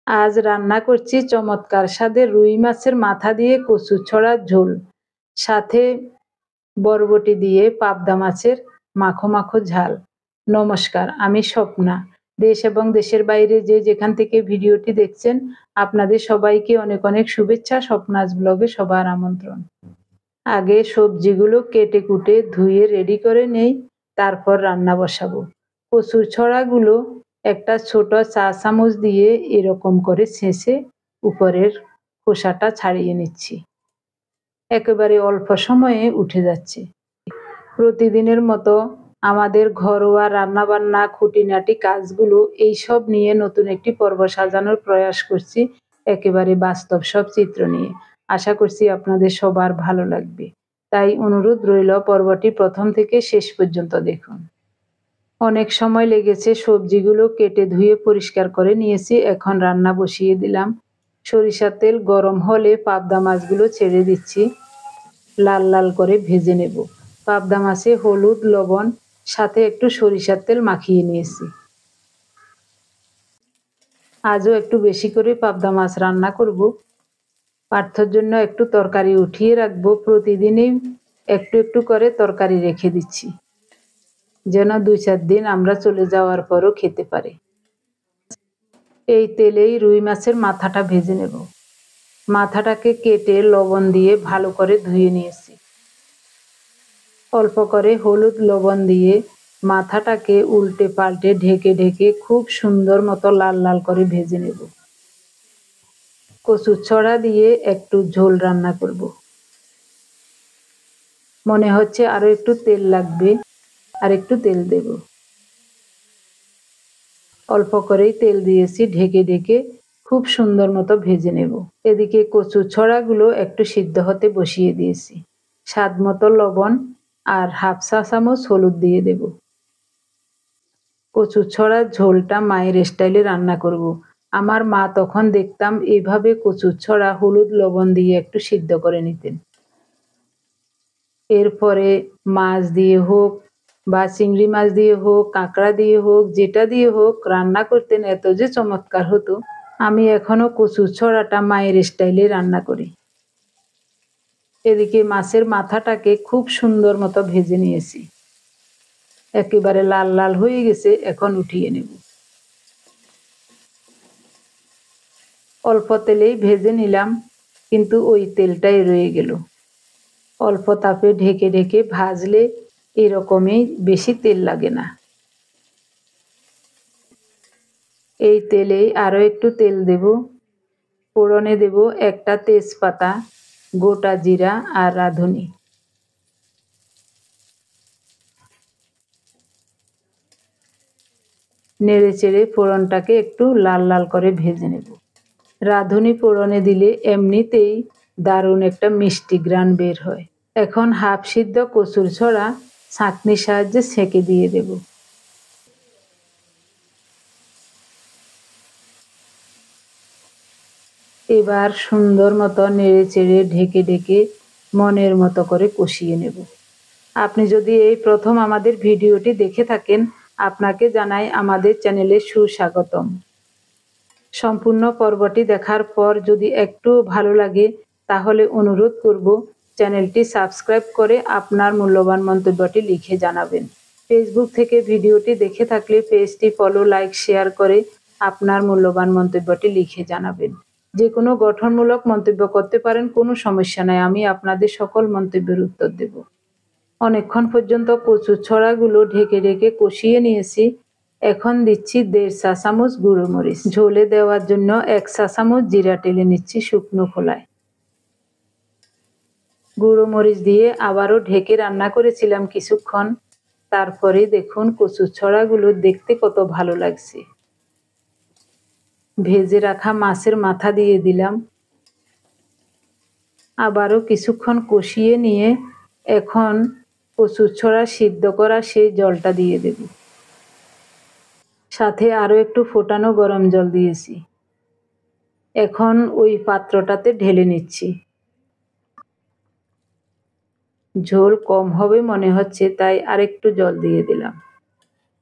আজ রান্না করছি চমৎকার স্বাদের রুই মাছের মাথা দিয়ে কচু ছড়ার ঝোল, সাথে বরবটি দিয়ে পাবদা মাছের মাখো মাখো ঝাল। নমস্কার, আমি স্বপ্না। দেশ এবং দেশের বাইরে যে যেখান থেকে ভিডিওটি দেখছেন, আপনাদের সবাইকে অনেক অনেক শুভেচ্ছা। স্বপ্নাজ ব্লগে সবার আমন্ত্রণ। আগে সবজিগুলো কেটে কুটে ধুয়ে রেডি করে নেই, তারপর রান্না বসাবো। কচুর ছড়াগুলো একটা ছোট চা চামচ দিয়ে এরকম করে ছেঁচে উপরের খোসাটা ছাড়িয়ে নিচ্ছি। একেবারে অল্প সময়ে উঠে যাচ্ছে। প্রতিদিনের মতো আমাদের ঘরোয়া রান্নাবান্না খুঁটিনাটি কাজগুলো এইসব নিয়ে নতুন একটি পর্ব সাজানোর প্রয়াস করছি, একেবারে বাস্তব সব চিত্র নিয়ে। আশা করছি আপনাদের সবার ভালো লাগবে, তাই অনুরোধ রইল পর্বটি প্রথম থেকে শেষ পর্যন্ত দেখুন। অনেক সময় লেগেছে, সবজিগুলো কেটে ধুয়ে পরিষ্কার করে নিয়েছি, এখন রান্না বসিয়ে দিলাম। সরিষার তেল গরম হলে পাবদা মাছগুলো ছেড়ে দিচ্ছি, লাল লাল করে ভেজে নেব। পাবদা মাছে হলুদ, লবণ, সাথে একটু সরিষার তেল মাখিয়ে নিয়েছি। আজও একটু বেশি করে পাবদা মাছ রান্না করব। পার্থর জন্য একটু তরকারি উঠিয়ে রাখবো। প্রতিদিনই একটু একটু করে তরকারি রেখে দিচ্ছি, যেন 2-4 দিন আমরা চলে যাওয়ার পরও খেতে পারে। এই তেলেই রুই মাছের মাথাটা ভেজে নেব। মাথাটাকে কেটে লবণ দিয়ে ভালো করে ধুয়ে নিয়েছি। অল্প করে হলুদ লবণ দিয়ে মাথাটাকে উল্টে পাল্টে ঢেকে ঢেকে খুব সুন্দর মতো লাল লাল করে ভেজে নেব। কচুর ছড়া দিয়ে একটু ঝোল রান্না করব। মনে হচ্ছে আরো একটু তেল লাগবে, আর একটু তেল দেব। অল্প করেই তেল দিয়েছি, ঢেকে ঢেকে খুব সুন্দর মতো ভেজে নেব। এদিকে কচুর ছড়াগুলো একটু সিদ্ধ হতে বসিয়ে দিয়েছি। স্বাদ মতো লবণ আর হাফ চা চামচ হলুদ দিয়ে দেব। কচুর ছড়ার ঝোলটা মায়ের স্টাইলে রান্না করব। আমার মা তখন দেখতাম এইভাবে কচুর ছড়া হলুদ লবণ দিয়ে একটু সিদ্ধ করে নিতেন। এরপরে মাছ দিয়ে হোক বা চিংড়ি মাছ দিয়ে হোক, কাঁকড়া দিয়ে হোক, যেটা দিয়ে হোক রান্না করতেন, এত যে চমৎকার হতো। আমি এখনো কচুর ছড়াটা মায়ের স্টাইলে রান্না করি। এদিকে মাছের মাথাটাকে খুব সুন্দর মতো ভেজে নিয়েছি, একেবারে লাল লাল হয়ে গেছে। এখন উঠিয়ে নেব। অল্প তেলেই ভেজে নিলাম, কিন্তু ওই তেলটাই রয়ে গেল। অল্প তাপে ঢেকে ঢেকে ভাজলে এরকমই, বেশি তেল লাগে না। এই তেলেই আরো একটু তেল দেব। ফোড়নে দেব একটা তেজপাতা, গোটা জিরা আর রাঁধুনি। নেড়ে চেড়ে ফোড়নটাকে একটু লাল লাল করে ভেজে নেব। রাঁধুনি ফোড়নে দিলে এমনিতেই দারুণ একটা মিষ্টি ঘ্রাণ বের হয়। এখন হাফ সিদ্ধ কচুর ছড়া ছাঁকনির সাহায্যে ছেঁকে দিয়ে দেব। এবার সুন্দর মতো নেড়ে চেড়ে ঢেকে ঢেকে মনের মতো করে কষিয়ে নেব। আপনি যদি এই প্রথম আমাদের ভিডিওটি দেখে থাকেন, আপনাকে জানাই আমাদের চ্যানেলে সুস্বাগতম। সম্পূর্ণ পর্বটি দেখার পর যদি একটু ভালো লাগে, তাহলে অনুরোধ করব চ্যানেলটি সাবস্ক্রাইব করে আপনার মূল্যবান মন্তব্যটি লিখে জানাবেন। ফেসবুক থেকে ভিডিওটি দেখে থাকলে পেজটি ফলো, লাইক, শেয়ার করে আপনার মূল্যবান মন্তব্যটি লিখে জানাবেন। যে কোনো গঠনমূলক মন্তব্য করতে পারেন, কোনো সমস্যা নাই, আমি আপনাদের সকল মন্তব্যের উত্তর দেব। অনেকক্ষণ পর্যন্ত কচুর ছড়াগুলো ঢেকে ঢেকে কষিয়ে নিয়েছি। এখন দিচ্ছি 1.5 চা চামচ গুঁড়ো মরিচ। ঝোলে দেওয়ার জন্য 1 চা চামচ জিরা টেলে নিচ্ছি শুকনো খোলায়। গুঁড়ো মরিচ দিয়ে আবারও ঢেকে রান্না করেছিলাম কিছুক্ষণ। তারপরে দেখুন কচুর ছড়াগুলো দেখতে কত ভালো লাগছে। ভেজে রাখা মাছের মাথা দিয়ে দিলাম। আবারও কিছুক্ষণ কষিয়ে নিয়ে এখন কচুর ছড়া সিদ্ধ করা সেই জলটা দিয়ে দেব। সাথে আরো একটু ফোটানো গরম জল দিয়েছি। এখন ওই পাত্রটাতে ঢেলে নিচ্ছি। ঝোল কম হবে মনে হচ্ছে, তাই আরেকটু জল দিয়ে দিলাম।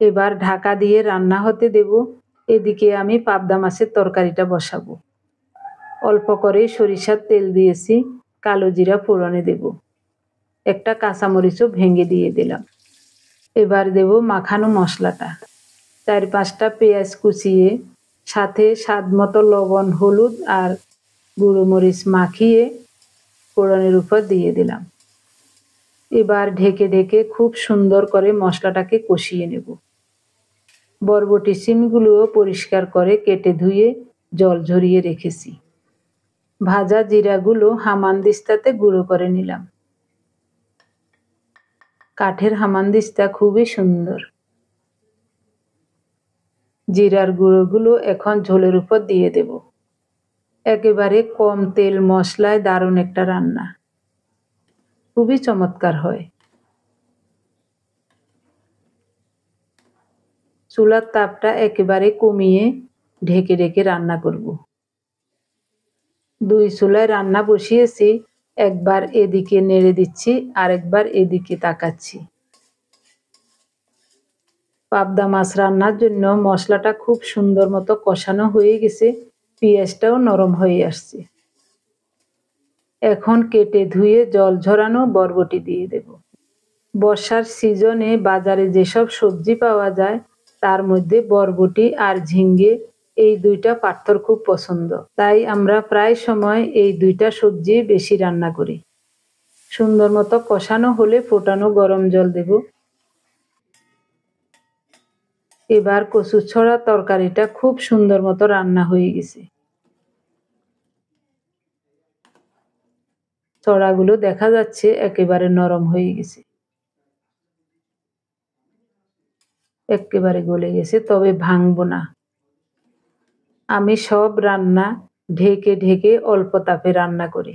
এবার ঢাকা দিয়ে রান্না হতে দেব। এদিকে আমি পাবদা মাছের তরকারিটা বসাবো। অল্প করে সরিষার তেল দিয়েছি, কালো জিরা ফোড়নে দেব, একটা কাঁচামরিচও ভেঙে দিয়ে দিলাম। এবার দেব মাখানো মশলাটা, 4-5টা পেঁয়াজ কুচিয়ে সাথে স্বাদ মতো লবণ, হলুদ আর গুঁড়ো মরিচ মাখিয়ে ফোড়নের উপর দিয়ে দিলাম। এবার ঢেকে ঢেকে খুব সুন্দর করে মশলাটাকে কষিয়ে নেব। বরবটি সিমগুলোও পরিষ্কার করে কেটে ধুয়ে জল ঝরিয়ে রেখেছি। ভাজা জিরাগুলো হামানদিস্তাতে গুঁড়ো করে নিলাম। কাঠের হামানদিস্তা খুবই সুন্দর। জিরার গুঁড়োগুলো এখন ঝোলের উপর দিয়ে দেব। একেবারে কম তেল মশলায় দারুণ একটা রান্না, খুবই চমৎকার হয়। চুলার তাপটা একেবারে কমিয়ে ঢেকে ঢেকে রান্না করব। 2 চুলায় রান্না বসিয়েছি, একবার এদিকে নেড়ে দিচ্ছি, আরেকবার এদিকে তাকাচ্ছি। পাবদা মাছ রান্নার জন্য মশলাটা খুব সুন্দর মতো কষানো হয়ে গেছে, পেঁয়াজটাও নরম হয়ে আসছে। এখন কেটে ধুয়ে জল ঝরানো বরবটি দিয়ে দেব। বর্ষার সিজনে বাজারে যেসব সবজি পাওয়া যায় তার মধ্যে বরবটি আর ঝিঙ্গে এই দুইটা পার্থর খুব পছন্দ, তাই আমরা প্রায় সময় এই দুইটা সবজি বেশি রান্না করি। সুন্দর মতো কষানো হলে ফোটানো গরম জল দেব। এবার কচুছড়া তরকারিটা খুব সুন্দর মতো রান্না হয়ে গেছে। ছড়াগুলো দেখা যাচ্ছে একেবারে নরম হয়ে গেছে, একেবারে গলে গেছে, তবে ভাঙবো না। আমি সব রান্না ঢেকে ঢেকে অল্প তাপে রান্না করি,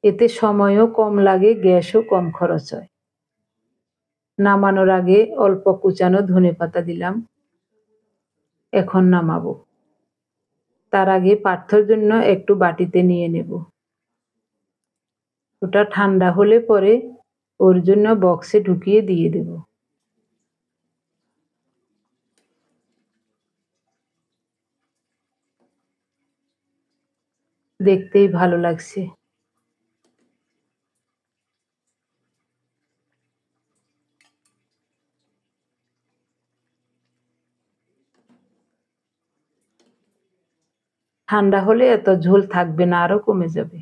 এতে সময়ও কম লাগে, গ্যাসও কম খরচ হয়। নামানোর আগে অল্প কুচানো ধনেপাতা দিলাম। এখন নামাবো, তার আগে পার্থর জন্য একটু বাটিতে নিয়ে নেব। ওটা ঠান্ডা হলে পরে ওর জন্য বক্সে ঢুকিয়ে দিয়ে দেব। দেখতেই ভালো লাগছে। ঠান্ডা হলে এত ঝোল থাকবে না, আরো কমে যাবে।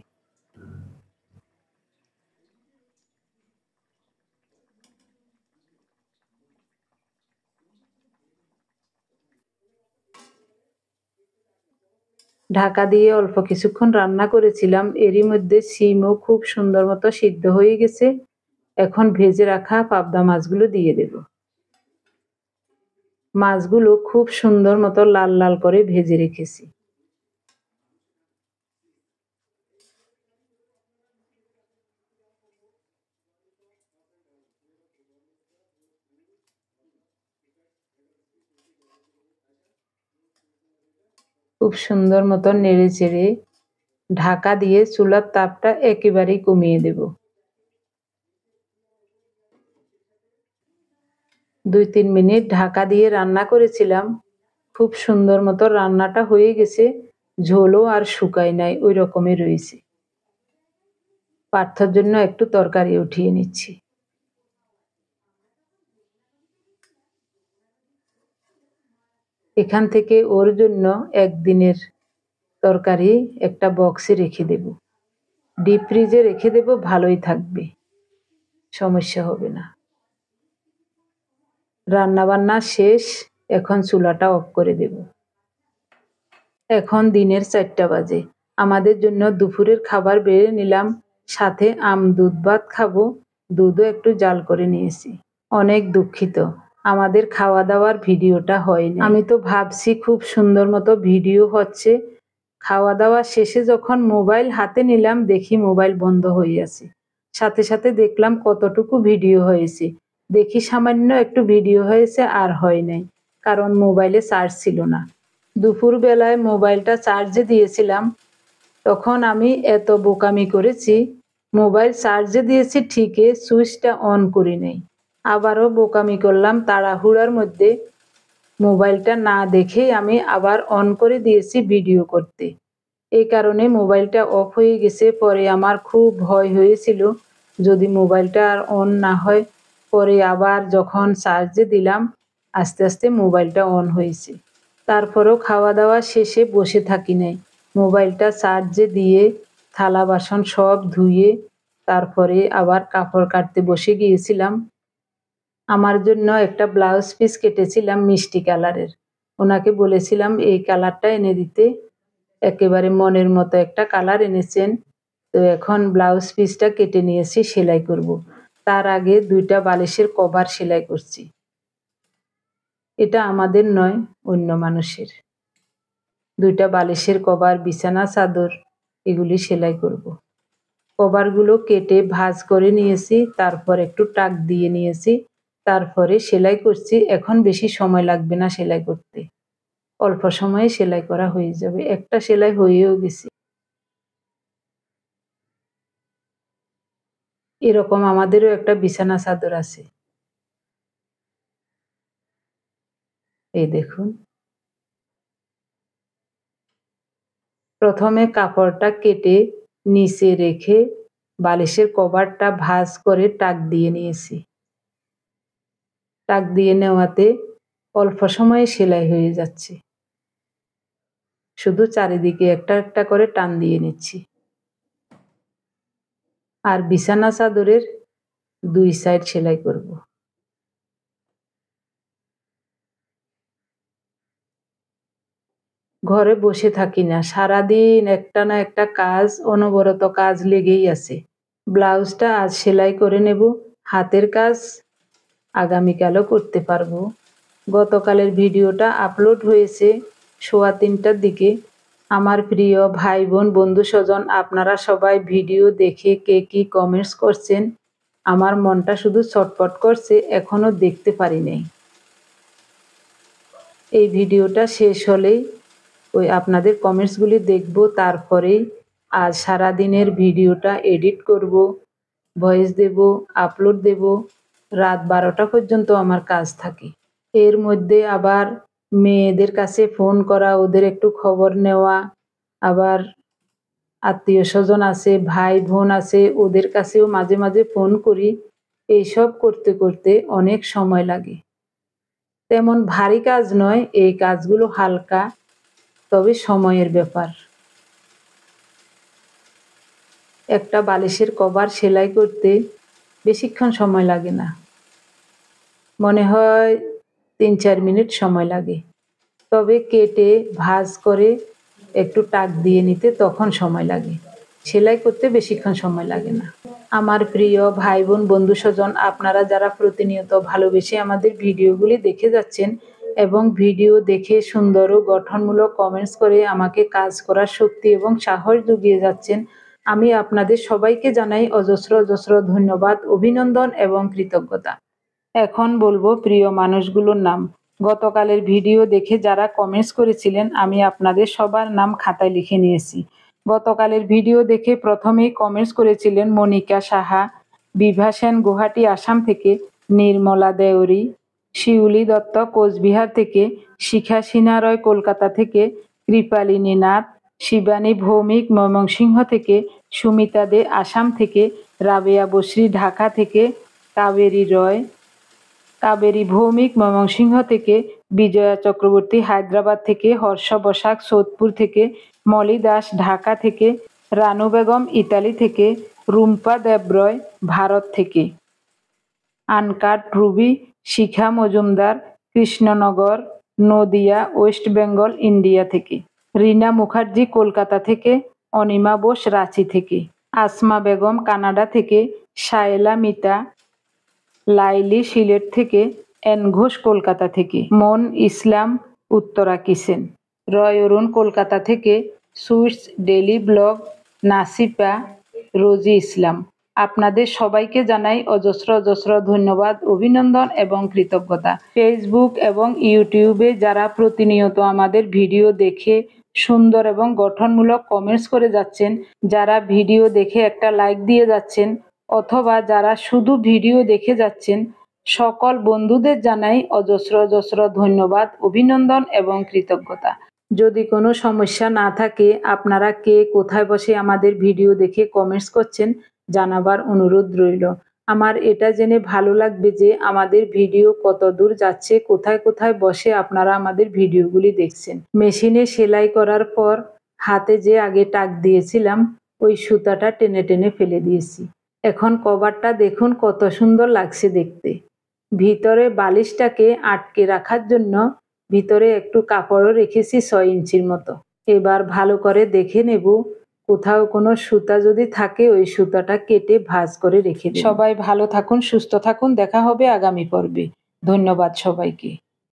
ঢাকা দিয়ে অল্প কিছুক্ষণ রান্না করেছিলাম, এরই মধ্যে সিমও খুব সুন্দর মতো সিদ্ধ হয়ে গেছে। এখন ভেজে রাখা পাবদা মাছগুলো দিয়ে দেব। মাছগুলো খুব সুন্দর মতো লাল লাল করে ভেজে রেখেছি। খুব সুন্দর মতো নেড়ে চেড়ে ঢাকা দিয়ে চুলার তাপটা একেবারেই কমিয়ে দেব। 2-3 মিনিট ঢাকা দিয়ে রান্না করেছিলাম, খুব সুন্দর মতো রান্নাটা হয়ে গেছে, ঝোলও আর শুকায় নাই, ওই রকমই রয়েছে। পার্থর জন্য একটু তরকারি উঠিয়ে নিচ্ছি। এখান থেকে ওর জন্য একদিনের তরকারি একটা বক্সে রেখে দেব, ডিপ ফ্রিজে রেখে দেব, ভালোই থাকবে, সমস্যা হবে না। রান্না বান্না শেষ, এখন চুলাটা অফ করে দেব। এখন দিনের 4টা বাজে। আমাদের জন্য দুপুরের খাবার বেড়ে নিলাম, সাথে দুধ ভাত খাবো, দুধও একটু জাল করে নিয়েছি। অনেক দুঃখিত আমাদের খাওয়া দাওয়ার ভিডিওটা হয়নি। আমি তো ভাবছি খুব সুন্দর মতো ভিডিও হচ্ছে, খাওয়া দাওয়া শেষে যখন মোবাইল হাতে নিলাম দেখি মোবাইল বন্ধ হয়ে আছে। সাথে সাথে দেখলাম কতটুকু ভিডিও হয়েছে, দেখি সামান্য একটু ভিডিও হয়েছে, আর হয় নাই, কারণ মোবাইলে চার্জ ছিল না। দুপুর বেলায় মোবাইলটা চার্জে দিয়েছিলাম, তখন আমি এত বোকামি করেছি, মোবাইল চার্জে দিয়েছি ঠিকই, সুইচটা অন করি নাই। আবারও বোকামি করলাম, তাড়াহুড়ার মধ্যে মোবাইলটা না দেখেই আমি আবার অন করে দিয়েছি ভিডিও করতে। এই কারণে মোবাইলটা অফ হয়ে গেছে। পরে আমার খুব ভয় হয়েছিল যদি মোবাইলটা আর অন না হয়। পরে আবার যখন চার্জে দিলাম আস্তে আস্তে মোবাইলটা অন হয়েছে। তারপরেও খাওয়া দাওয়া শেষে বসে থাকি নাই, মোবাইলটা চার্জে দিয়ে থালা বাসন সব ধুয়ে তারপরে আবার কাপড় কাটতে বসে গিয়েছিলাম। আমার জন্য একটা ব্লাউজ পিস কেটেছিলাম মিষ্টি কালারের। ওনাকে বলেছিলাম এই কালারটা এনে দিতে। একেবারে মনের মতো একটা কালার এনেছেন। তো এখন ব্লাউজ পিসটা কেটে নিয়েছি, সেলাই করব। তার আগে 2টা বালিশের কভার সেলাই করছি। এটা আমাদের নয়, অন্য মানুষের। 2টা বালিশের কভার, বিছানা চাদর এগুলি সেলাই করব। কভারগুলো কেটে ভাঁজ করে নিয়েছি, তারপর একটু টাক দিয়ে নিয়েছি, তারপরে সেলাই করছি। এখন বেশি সময় লাগবে না সেলাই করতে, অল্প সময়ে সেলাই করা হয়ে যাবে। একটা সেলাই হয়েও গেছে। এরকম আমাদেরও একটা বিছানা চাদর আছে, এই দেখুন। প্রথমে কাপড়টা কেটে নিচে রেখে বালিশের কভারটা ভাঁজ করে টাক দিয়ে নিয়েছি। টাক দিয়ে নেওয়াতে অল্প সময়ে সেলাই হয়ে যাচ্ছে। শুধু চারিদিকে একটা একটা করে টান দিয়ে নিচ্ছি। আর বিছানা চাদরের 2 সাইড সেলাই করব। ঘরে বসে থাকি না, সারাদিন একটা না একটা কাজ, অনবরত কাজ লেগেই আছে। ব্লাউজটা আজ সেলাই করে নেব, হাতের কাজ আগামীকালও করতে পারবো। গতকালের ভিডিওটা আপলোড হয়েছে 3:15টার দিকে। আমার প্রিয় ভাই বোন বন্ধু স্বজন আপনারা সবাই ভিডিও দেখে কে কি কমেন্টস করছেন, আমার মনটা শুধু ছটফট করছে, এখনো দেখতে পারি নাই। এই ভিডিওটা শেষ হলেই ওই আপনাদের কমেন্টসগুলি দেখব, তারপরেই আজ সারাদিনের ভিডিওটা এডিট করব, ভয়েস দেব, আপলোড দেব। রাত 12টা পর্যন্ত আমার কাজ থাকে। এর মধ্যে আবার মেয়েদের কাছে ফোন করা, ওদের একটু খবর নেওয়া, আবার আত্মীয় স্বজন আছে, ভাই বোন আছে, ওদের কাছেও মাঝে মাঝে ফোন করি। এইসব করতে করতে অনেক সময় লাগে। তেমন ভারী কাজ নয়, এই কাজগুলো হালকা, তবে সময়ের ব্যাপার। একটা বালিশের কভার সেলাই করতে বেশিক্ষণ সময় লাগে না, মনে হয় 3-4 মিনিট সময় লাগে। তবে কেটে ভাঁজ করে একটু টাক দিয়ে নিতে তখন সময় লাগে। সেলাই করতে বেশিক্ষণ সময় লাগে না। আমার প্রিয় ভাই বোন বন্ধু স্বজন আপনারা যারা প্রতিনিয়ত ভালোবেসে আমাদের ভিডিওগুলি দেখে যাচ্ছেন এবং ভিডিও দেখে সুন্দর ও গঠনমূলক কমেন্টস করে আমাকে কাজ করার শক্তি এবং সাহস জুগিয়ে যাচ্ছেন, আমি আপনাদের সবাইকে জানাই অজস্র অজস্র ধন্যবাদ, অভিনন্দন এবং কৃতজ্ঞতা। এখন বলবো প্রিয় মানুষগুলোর নাম। গতকালের ভিডিও দেখে যারা কমেন্টস করেছিলেন আমি আপনাদের সবার নাম খাতায় লিখে নিয়েছি। গতকালের ভিডিও দেখে প্রথমেই কমেন্টস করেছিলেন মনিকা সাহা, বিভা সেন গুয়াহাটি আসাম থেকে, নির্মলা দেওরি, শিউলি দত্ত কোচবিহার থেকে, শিখা সিনহা রয় কলকাতা থেকে, কৃপালিনী নাথ, শিবানী ভৌমিক ময়মনসিংহ থেকে, সুমিতা দে আসাম থেকে, রাবেয়া বসরি ঢাকা থেকে, কাবেরী ভৌমিক ময়মনসিংহ থেকে, বিজয়া চক্রবর্তী হায়দ্রাবাদ থেকে, হর্ষ বসাক সোদপুর থেকে, মলি দাস ঢাকা থেকে, রানু বেগম ইতালি থেকে, রুম্পা দেবরয় ভারত থেকে, আনকাট রুবি শিখা মজুমদার কৃষ্ণনগর নদিয়া ওয়েস্ট বেঙ্গল ইন্ডিয়া থেকে, রিনা মুখার্জি কলকাতা থেকে, অনিমা বোস রাঁচি থেকে, আসমা বেগম কানাডা থেকে, শায়লা মিতা লাইলি সিলেট থেকে, এন ঘোষ কলকাতা থেকে, মন ইসলাম উত্তরা কিসেন, রয় অরুণ কলকাতা থেকে, সুইটস ডেলি ব্লগ নাসিপা, রোজি ইসলাম। আপনাদের সবাইকে জানাই অজস্র অজস্র ধন্যবাদ, অভিনন্দন এবং কৃতজ্ঞতা। ফেসবুক এবং ইউটিউবে যারা প্রতিনিয়ত আমাদের ভিডিও দেখে সুন্দর এবং গঠনমূলক কমেন্টস করে যাচ্ছেন, যারা ভিডিও দেখে একটা লাইক দিয়ে যাচ্ছেন, অথবা যারা শুধু ভিডিও দেখে যাচ্ছেন, সকল বন্ধুদের জানাই অজস্র অজস্র ধন্যবাদ, অভিনন্দন এবং কৃতজ্ঞতা। যদি কোনো সমস্যা না থাকে, আপনারা কে কোথায় বসে আমাদের ভিডিও দেখে কমেন্টস করছেন জানাবার অনুরোধ রইল। আমার এটা জেনে ভালো লাগবে যে আমাদের ভিডিও কত দূর যাচ্ছে, কোথায় কোথায় বসে আপনারা আমাদের ভিডিওগুলি দেখছেন। মেশিনে সেলাই করার পর হাতে যে আগে টাক দিয়েছিলাম ওই সুতাটা টেনে টেনে ফেলে দিয়েছি। এখন কভারটা দেখুন কত সুন্দর লাগছে দেখতে। ভিতরে বালিশটাকে আটকে রাখার জন্য ভিতরে একটু কাপড়ও রেখেছি 6 ইঞ্চির মতো। এবার ভালো করে দেখে নেব, কোথাও কোনো সুতা যদি থাকে ওই সুতাটা কেটে ভাঁজ করে রেখে দেব। সবাই ভালো থাকুন, সুস্থ থাকুন, দেখা হবে আগামী পর্বে। ধন্যবাদ সবাইকে।